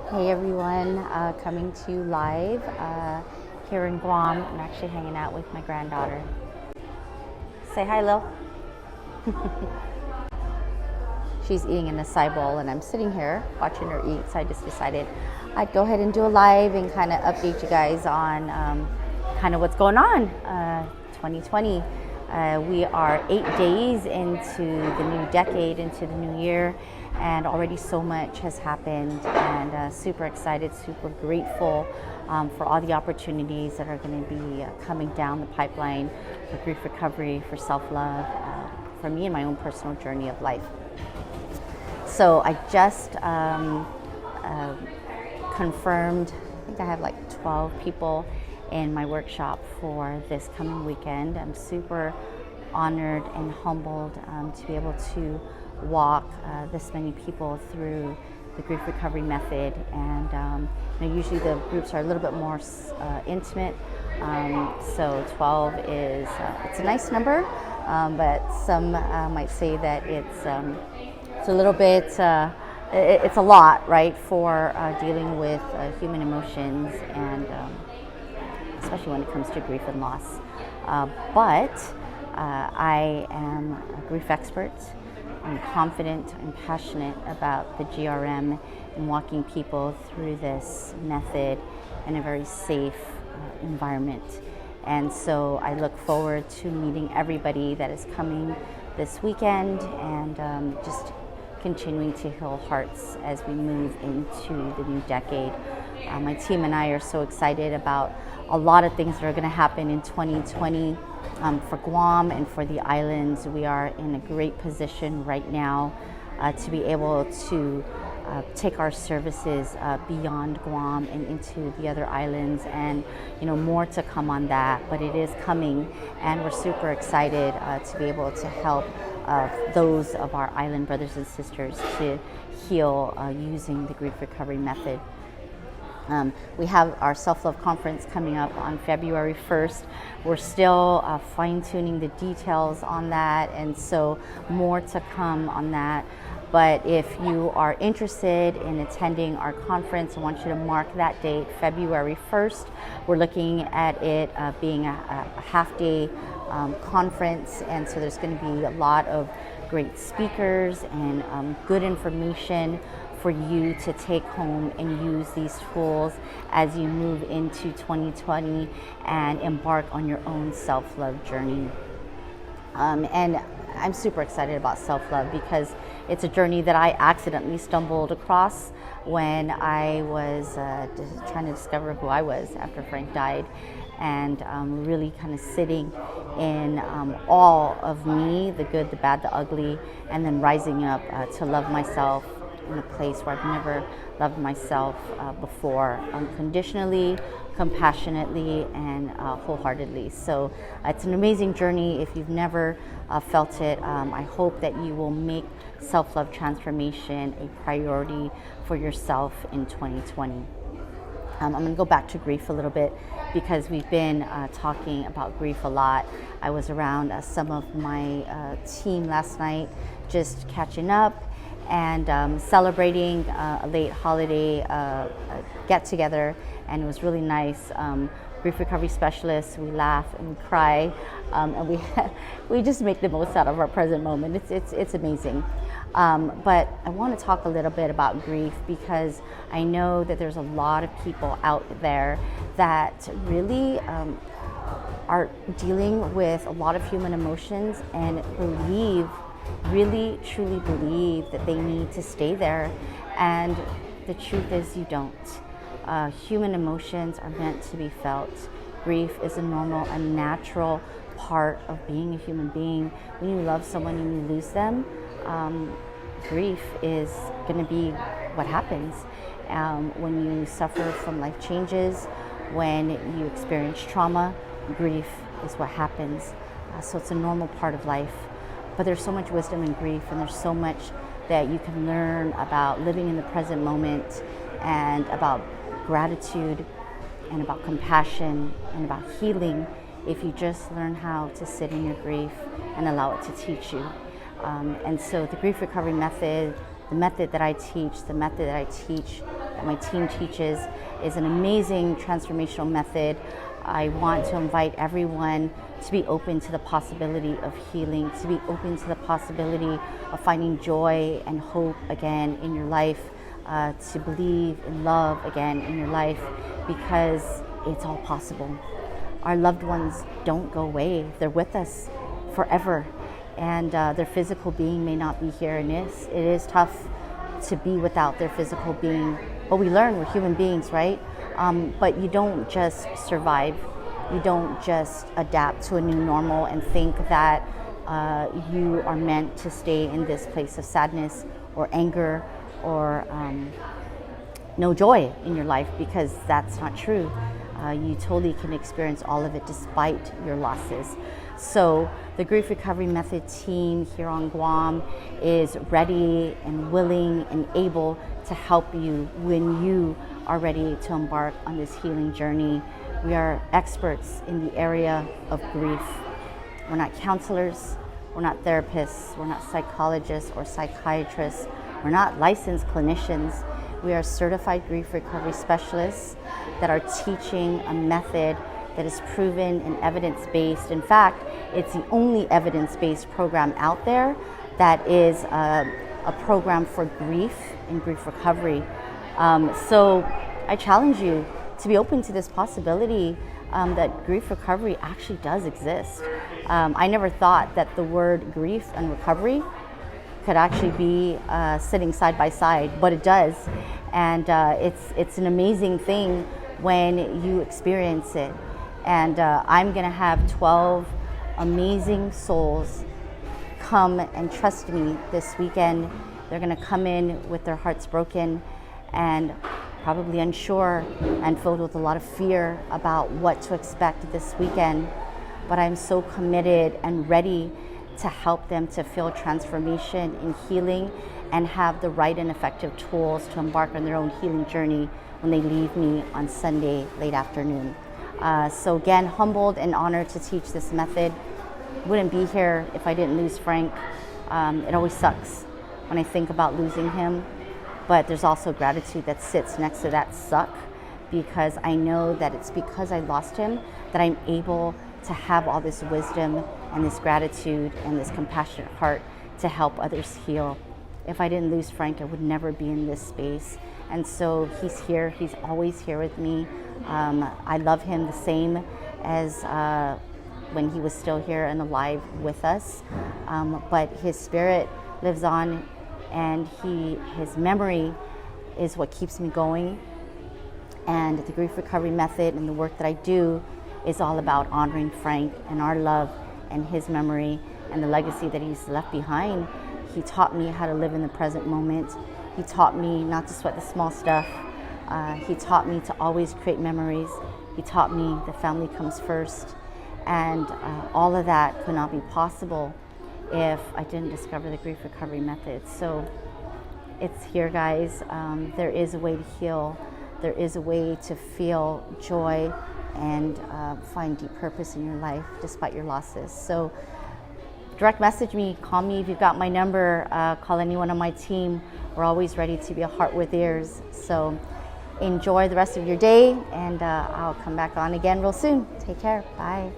Hey everyone, coming to you live here in Guam. I'm actually hanging out with my granddaughter. Say hi, Lil. She's eating in a acai bowl, and I'm sitting here watching her eat. So I just decided I'd go ahead and do a live and kind of update you guys on kind of what's going on. 2020. We are 8 days into the new decade, into the new year, and already so much has happened, and super excited, super grateful for all the opportunities that are going to be coming down the pipeline for grief recovery, for self-love, for me and my own personal journey of life. So I just confirmed, I think I have like 12 people in my workshop for this coming weekend. I'm super honored and humbled to be able to walk this many people through the grief recovery method. And usually the groups are a little bit more intimate. So 12 is it's a nice number, but some might say that it's a little bit, it's a lot, right, for dealing with human emotions, and especially when it comes to grief and loss. But I am a grief expert. I'm confident and passionate about the GRM and walking people through this method in a very safe environment. And so I look forward to meeting everybody that is coming this weekend, and just continuing to heal hearts as we move into the new decade. My team and I are so excited about a lot of things that are going to happen in 2020 for Guam and for the islands. We are in a great position right now to be able to take our services beyond Guam and into the other islands, and more to come on that, but it is coming, and we're super excited to be able to help those of our island brothers and sisters to heal using the grief recovery method. We have our self-love conference coming up on February 1st. We're still fine-tuning the details on that, and so more to come on that. But if you are interested in attending our conference, I want you to mark that date, February 1st. We're looking at it being a half-day conference, and so there's going to be a lot of great speakers and good information for you to take home and use these tools as you move into 2020 and embark on your own self-love journey. And I'm super excited about self-love because it's a journey that I accidentally stumbled across when I was trying to discover who I was after Frank died, and really kind of sitting in all of me, the good, the bad, the ugly, and then rising up to love myself in a place where I've never loved myself before, unconditionally, compassionately, and wholeheartedly. So it's an amazing journey. If you've never felt it, I hope that you will make self-love transformation a priority for yourself in 2020. I'm going to go back to grief a little bit because we've been talking about grief a lot. I was around some of my team last night, just catching up and celebrating a late holiday get-together, and it was really nice. Grief recovery specialists, we laugh and we cry, and we just make the most out of our present moment. It's amazing. But I want to talk a little bit about grief because I know that there's a lot of people out there that really are dealing with a lot of human emotions and really truly believe that they need to stay there, and the truth is you don't. Human emotions are meant to be felt. Grief is a normal and natural part of being a human being. When you love someone and you lose them, grief is going to be what happens. When you suffer from life changes, when you experience trauma, grief is what happens. So it's a normal part of life. But there's so much wisdom in grief, and there's so much that you can learn about living in the present moment, and about gratitude, and about compassion, and about healing if you just learn how to sit in your grief and allow it to teach you. And so the grief recovery method, the method that I teach that my team teaches is an amazing transformational method. I want to invite everyone to be open to the possibility of healing, to be open to the possibility of finding joy and hope again in your life, to believe in love again in your life, because it's all possible. Our loved ones don't go away. They're with us forever, and their physical being may not be here, and it is tough to be without their physical being, but we learn, we're human beings, right? But you don't just survive, you don't just adapt to a new normal and think that you are meant to stay in this place of sadness or anger or no joy in your life, because that's not true. You totally can experience all of it despite your losses. So the Grief Recovery Method team here on Guam is ready and willing and able to help you when you are ready to embark on this healing journey. We are experts in the area of grief. We're not counselors, we're not therapists, we're not psychologists or psychiatrists, we're not licensed clinicians. We are certified grief recovery specialists that are teaching a method that is proven and evidence-based. In fact, it's the only evidence-based program out there that is a program for grief and grief recovery. So I challenge you to be open to this possibility that grief recovery actually does exist. I never thought that the word grief and recovery could actually be sitting side by side, but it does. And it's an amazing thing when you experience it. And I'm gonna have 12 amazing souls come and trust me this weekend. They're gonna come in with their hearts broken and probably unsure and filled with a lot of fear about what to expect this weekend. But I'm so committed and ready to help them to feel transformation and healing and have the right and effective tools to embark on their own healing journey when they leave me on Sunday late afternoon. So again, humbled and honored to teach this method. Wouldn't be here if I didn't lose Frank. It always sucks when I think about losing him, but there's also gratitude that sits next to that suck, because I know that it's because I lost him that I'm able to have all this wisdom and this gratitude and this compassionate heart to help others heal. If I didn't lose Frank, I would never be in this space. And so he's here, he's always here with me. I love him the same as when he was still here and alive with us. But his spirit lives on, and his memory is what keeps me going. And the Grief Recovery Method and the work that I do is all about honoring Frank and our love and his memory and the legacy that he's left behind. He taught me how to live in the present moment. He taught me not to sweat the small stuff. He taught me to always create memories. He taught me that family comes first. And all of that could not be possible if I didn't discover the Grief Recovery Method. So it's here, guys. There is a way to heal. There is a way to feel joy and find deep purpose in your life despite your losses. So direct message me, call me if you've got my number, call anyone on my team. We're always ready to be a heart with ears. So enjoy the rest of your day, and I'll come back on again real soon. Take care. Bye.